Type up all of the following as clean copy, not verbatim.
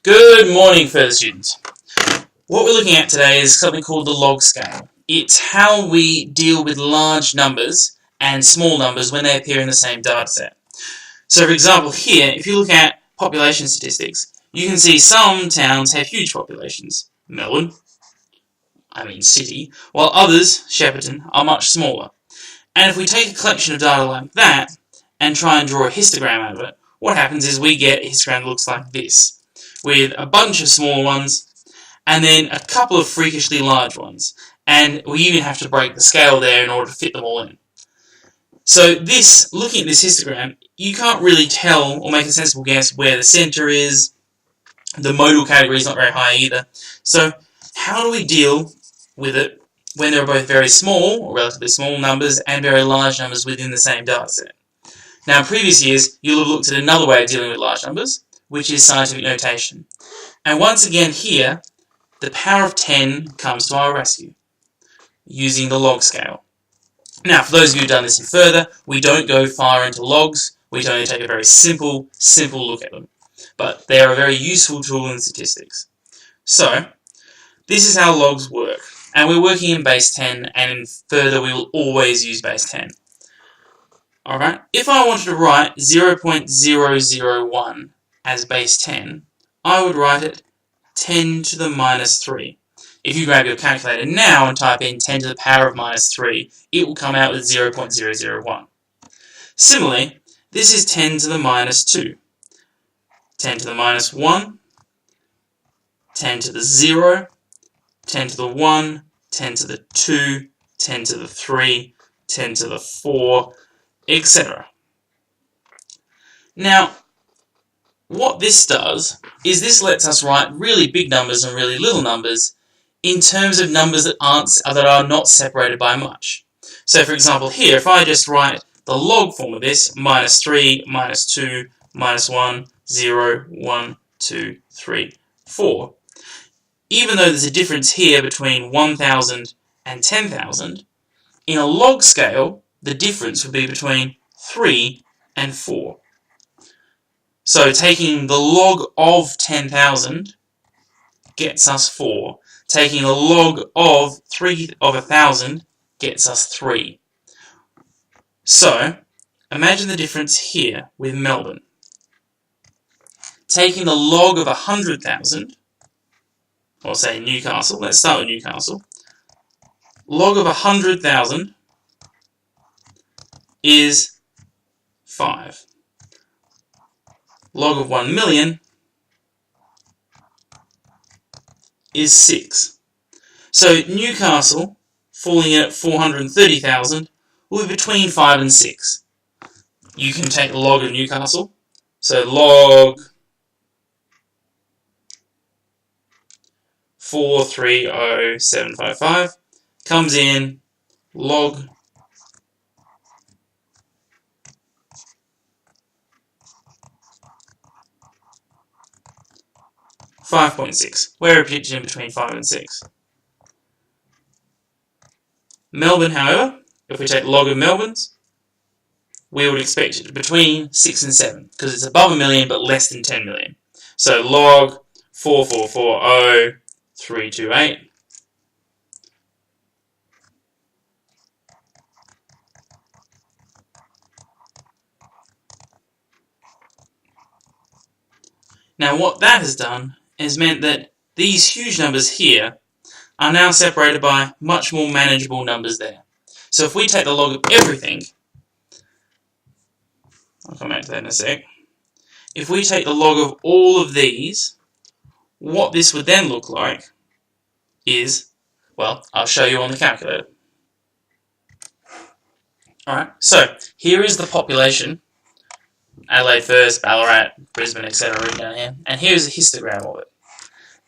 Good morning, further students. What we're looking at today is something called the log scale. It's how we deal with large numbers and small numbers when they appear in the same data set. So for example here, if you look at population statistics, you can see some towns have huge populations. Melbourne, city, while others, Shepparton, are much smaller. And if we take a collection of data like that and try and draw a histogram out of it, what happens is we get a histogram that looks like this, with a bunch of small ones and then a couple of freakishly large ones. And we even have to break the scale there in order to fit them all in. So looking at this histogram, you can't really tell or make a sensible guess where the center is. The modal category is not very high either. So how do we deal with it when there are both very small, or relatively small numbers, and very large numbers within the same data set? Now in previous years, you'll have looked at another way of dealing with large numbers, which is scientific notation. And once again here, the power of 10 comes to our rescue, using the log scale. Now, for those of you who've done this further, we don't go far into logs, we only take a very simple look at them. But they are a very useful tool in statistics. So, this is how logs work. And we're working in base 10, and further we will always use base 10. Alright, if I wanted to write 0.001 as base 10, I would write it 10 to the minus 3. If you grab your calculator now and type in 10 to the power of minus 3, it will come out with 0.001. Similarly, this is 10 to the minus 2. 10 to the minus 1, 10 to the 0, 10 to the 1, 10 to the 2, 10 to the 3, 10 to the 4, etc. Now, what this does is this lets us write really big numbers and really little numbers in terms of numbers that are not separated by much. So for example here, if I just write the log form of this, minus 3, minus 2, minus 1, 0, 1, 2, 3, 4, even though there's a difference here between 1,000 and 10,000, in a log scale, the difference would be between 3 and 4. So taking the log of 10,000 gets us 4. Taking the log of 1,000 gets us 3. So, imagine the difference here with Melbourne. Taking the log of 100,000, or say Newcastle, let's start with Newcastle. Log of 100,000 is 5. Log of 1 million is 6. So Newcastle, falling in at 430,000, will be between 5 and 6. You can take the log of Newcastle. So log 430,755 comes in log 5.6. We're pitched in between 5 and 6. Melbourne, however, if we take the log of Melbourne's, we would expect it between 6 and 7, because it's above 1 million but less than 10 million. So log 4440328 Now what that has done has meant that these huge numbers here are now separated by much more manageable numbers there. So if we take the log of everything, I'll come back to that in a sec. If we take the log of all of these, what this would then look like is, well, I'll show you on the calculator. Alright, so here is the population. Adelaide first, Ballarat, Brisbane, etc. written down here. And here's a histogram of it.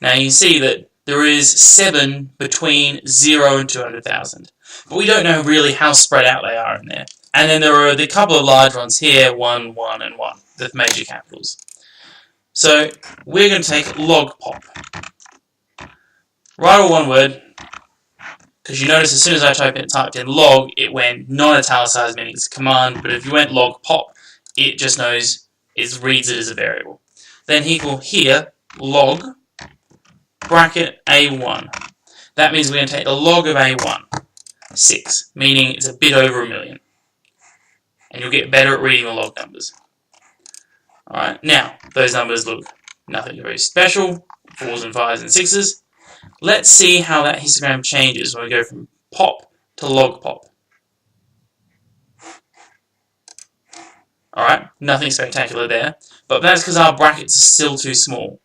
Now you can see that there is 7 between 0 and 200,000. But we don't know really how spread out they are in there. And then there are the couple of large ones here, 1, 1, and 1, the major capitals. So we're going to take log pop. Write all one word, because you notice as soon as I typed in log, it went non-italicized, meaning it's a command, but if you went log pop, it just knows, it reads it as a variable. Then equal here, log bracket A1. That means we're going to take the log of A1, 6, meaning it's a bit over a million. And you'll get better at reading the log numbers. Alright, now, those numbers look nothing very special, 4s and 5s and 6s. Let's see how that histogram changes when we go from pop to log pop. Alright, nothing spectacular there, but that's because our brackets are still too small.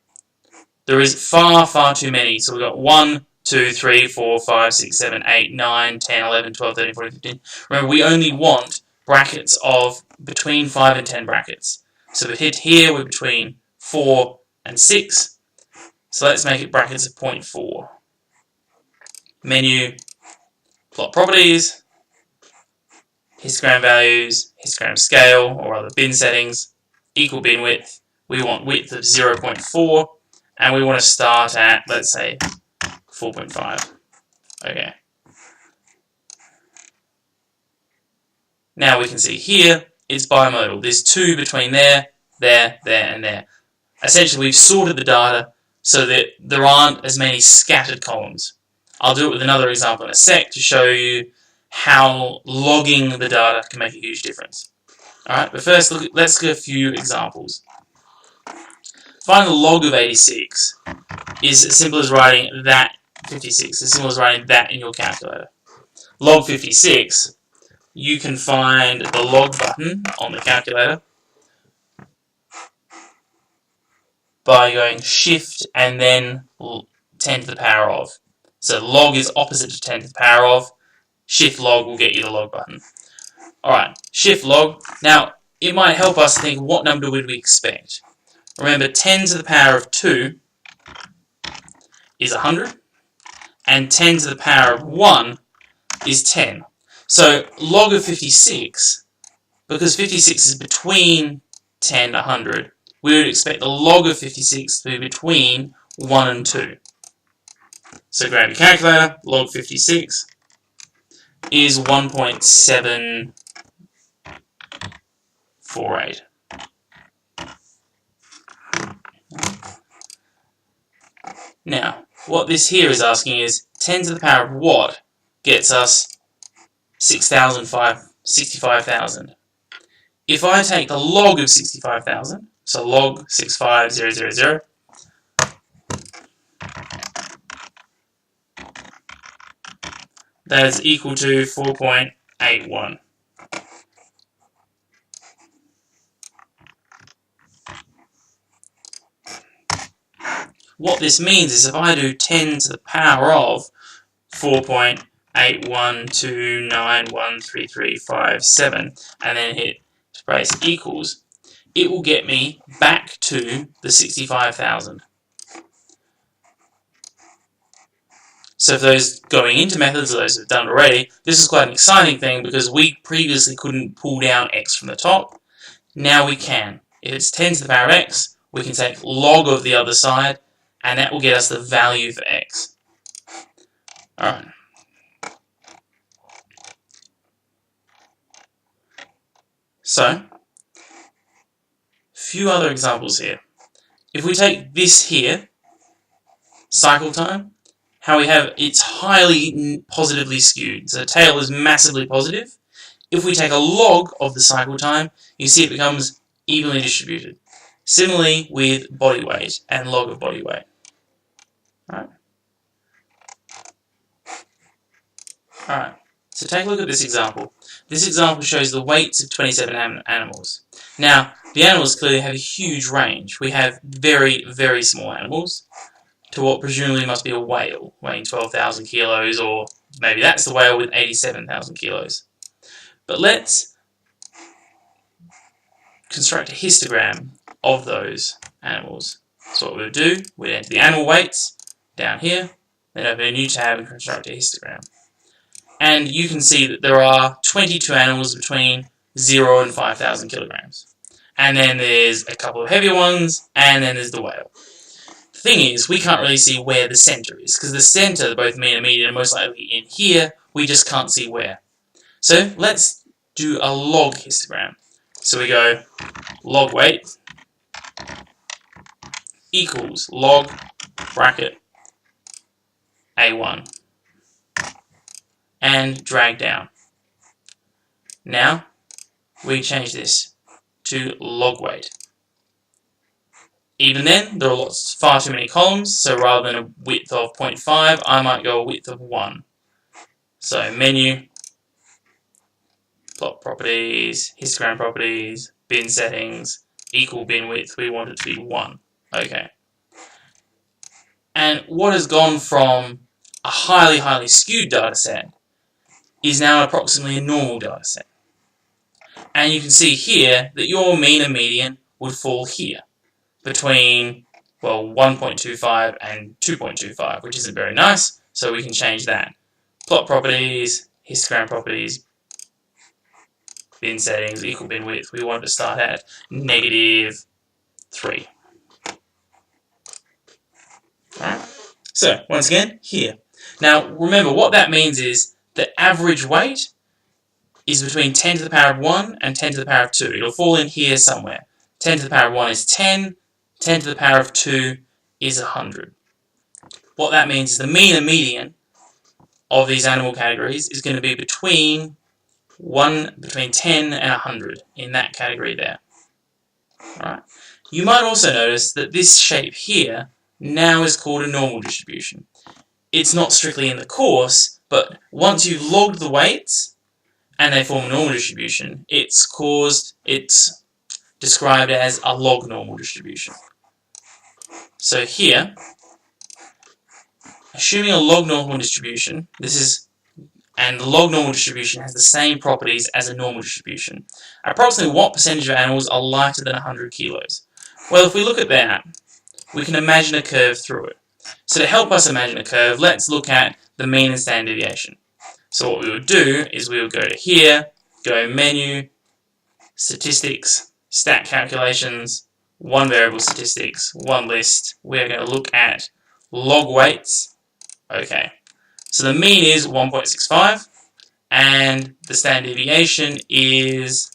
There is far, far too many, so we've got 1, 2, 3, 4, 5, 6, 7, 8, 9, 10, 11, 12, 13, 14, 15. Remember, we only want brackets of between 5 and 10 brackets. So we hit here, we're between 4 and 6. So let's make it brackets of 0.4. Menu, plot properties, histogram values, histogram scale, or other bin settings, equal bin width. We want width of 0.4, and we want to start at, let's say, 4.5. Okay. Now we can see here, it's bimodal. There's 2 between there, there, and there. Essentially, we've sorted the data so that there aren't as many scattered columns. I'll do it with another example in a sec to show you how logging the data can make a huge difference. Alright, but first let's look at a few examples. Finding the log of 86 is as simple as writing that 56, as simple as writing that in your calculator. Log 56, you can find the log button on the calculator by going shift and then 10 to the power of. So log is opposite to 10 to the power of. Shift log will get you the log button. Alright, shift log. Now, it might help us think what number would we expect. Remember, 10 to the power of 2 is 100, and 10 to the power of 1 is 10. So log of 56, because 56 is between 10 and 100, we would expect the log of 56 to be between 1 and 2. So grab your calculator, log 56 is 1.748. Now, what this here is asking is 10 to the power of what gets us 65,000. If I take the log of 65,000, so log 65000, that is equal to 4.81. What this means is if I do 10 to the power of 4.8129133357 and then hit space equals, it will get me back to the 65,000. So for those going into methods, or those who have done it already, this is quite an exciting thing because we previously couldn't pull down x from the top. Now we can. If it's 10 to the power of x, we can take log of the other side, and that will get us the value for x. Alright. So, a few other examples here. If we take this here, cycle time, how we have it's highly positively skewed. So the tail is massively positive. If we take a log of the cycle time, you see it becomes evenly distributed. Similarly with body weight and log of body weight. Alright, so take a look at this example. This example shows the weights of 27 animals. Now, the animals clearly have a huge range. We have very, very small animals to what presumably must be a whale, weighing 12,000 kilos, or maybe that's the whale with 87,000 kilos. But let's construct a histogram of those animals. So what we'll do, we'll enter the animal weights down here, then open a new tab and construct a histogram. And you can see that there are 22 animals between 0 and 5,000 kilograms. And then there's a couple of heavier ones, and then there's the whale. The thing is, we can't really see where the center is, because the center, both mean and median, are most likely in here, we just can't see where. So let's do a log histogram. So we go log weight equals log bracket A1 and drag down. Now we change this to log weight. Even then, there are far too many columns, so rather than a width of 0.5, I might go a width of 1. So menu, plot properties, histogram properties, bin settings, equal bin width, we want it to be 1. Okay. And what has gone from a highly skewed dataset is now approximately a normal dataset. And you can see here that your mean and median would fall here, between, well, 1.25 and 2.25, which isn't very nice, so we can change that. Plot properties, histogram properties, bin settings, equal bin width, we want to start at -3. Alright, so once again, here. Now remember, what that means is the average weight is between 10 to the power of 1 and 10 to the power of 2. It'll fall in here somewhere. 10 to the power of 1 is 10, 10 to the power of 2 is 100. What that means is the mean and median of these animal categories is going to be between 10 and 100 in that category there. Alright. You might also notice that this shape here now is called a normal distribution. It's not strictly in the course, but once you've logged the weights and they form a normal distribution, it's described as a log normal distribution. So here, assuming a log normal distribution, and the log normal distribution has the same properties as a normal distribution. Approximately what percentage of animals are lighter than 100 kilos? Well, if we look at that, we can imagine a curve through it. So to help us imagine a curve, let's look at the mean and standard deviation. So what we would do is we would go to here, go menu, statistics, stat calculations, one variable statistics, one list. We're going to look at log weights. Okay, so the mean is 1.65 and the standard deviation is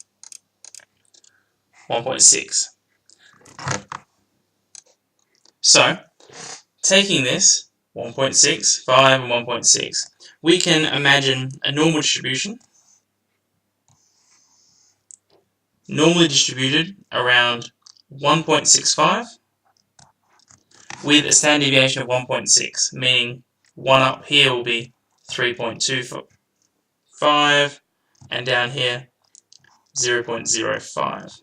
1.6. So, taking this 1.65 and 1.6, we can imagine a normal distribution, normally distributed around 1.65 with a standard deviation of 1.6, meaning one up here will be 3.25 and down here 0.05.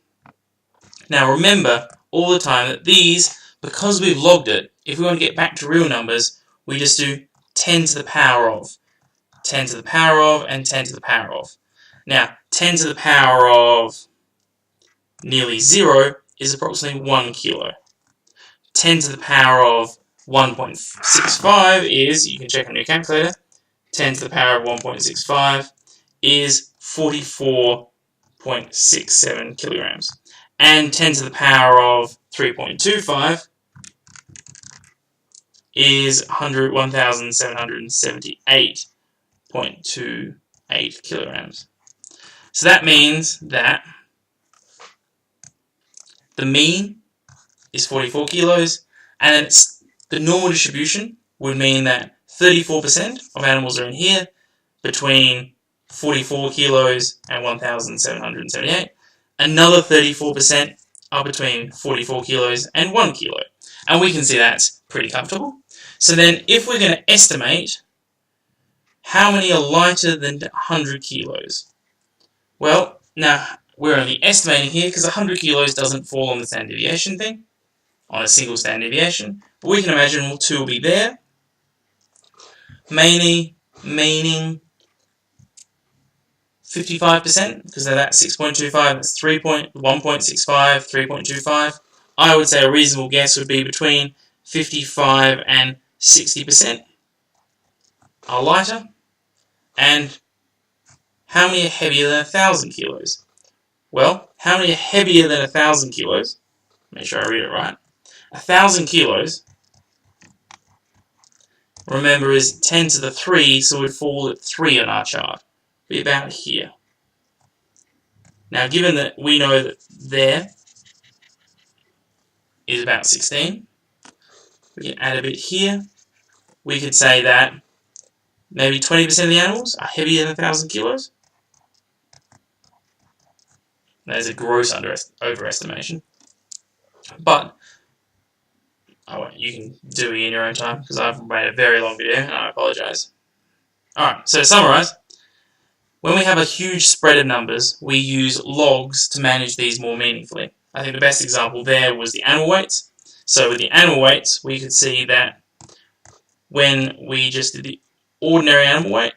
Now remember all the time that these, because we've logged it, if we want to get back to real numbers, we just do 10 to the power of, 10 to the power of, and 10 to the power of. Now, 10 to the power of nearly 0 is approximately 1 kilo. 10 to the power of 1.65 is, you can check on your calculator, 10 to the power of 1.65 is 44.67 kilograms. And 10 to the power of 3.25 is 1,778.28 kilograms. So that means that the mean is 44 kilos, and the normal distribution would mean that 34% of animals are in here between 44 kilos and 1,778. Another 34% are between 44 kilos and 1 kilo. And we can see that's pretty comfortable. So then if we're going to estimate how many are lighter than 100 kilos, well, now we're only estimating here because 100 kilos doesn't fall on the standard deviation thing, on a single standard deviation. But we can imagine, well, 2 will be there. Meaning 55%, because of that 6.25, that's 1.65, 3.25. I would say a reasonable guess would be between 55 and 60% are lighter. And how many are heavier than 1,000 kilos? Well, how many are heavier than 1,000 kilos? Make sure I read it right. 1,000 kilos, remember, is 10 to the 3, so we'd fall at 3 on our chart. Be about here. Now, given that we know that there is about 16, We can add a bit here. We could say that maybe 20% of the animals are heavier than 1,000 kilos. That is a gross overestimation. But you can do it in your own time because I've made a very long video and I apologise. Alright, so to summarise, when we have a huge spread of numbers, we use logs to manage these more meaningfully. I think the best example there was the animal weights. So with the animal weights, we could see that when we just did the ordinary animal weight,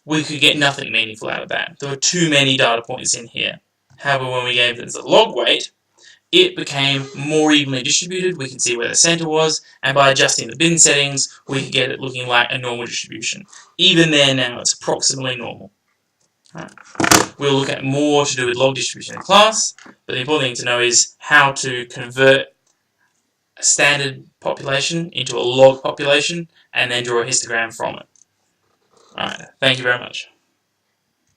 we could get nothing meaningful out of that. There were too many data points in here. However, when we gave it the log weight, it became more evenly distributed. We can see where the center was, and by adjusting the bin settings, we could get it looking like a normal distribution. Even there now, it's approximately normal. Right. We'll look at more to do with log distribution in class, but the important thing to know is how to convert a standard population into a log population, and then draw a histogram from it. Alright, thank you very much.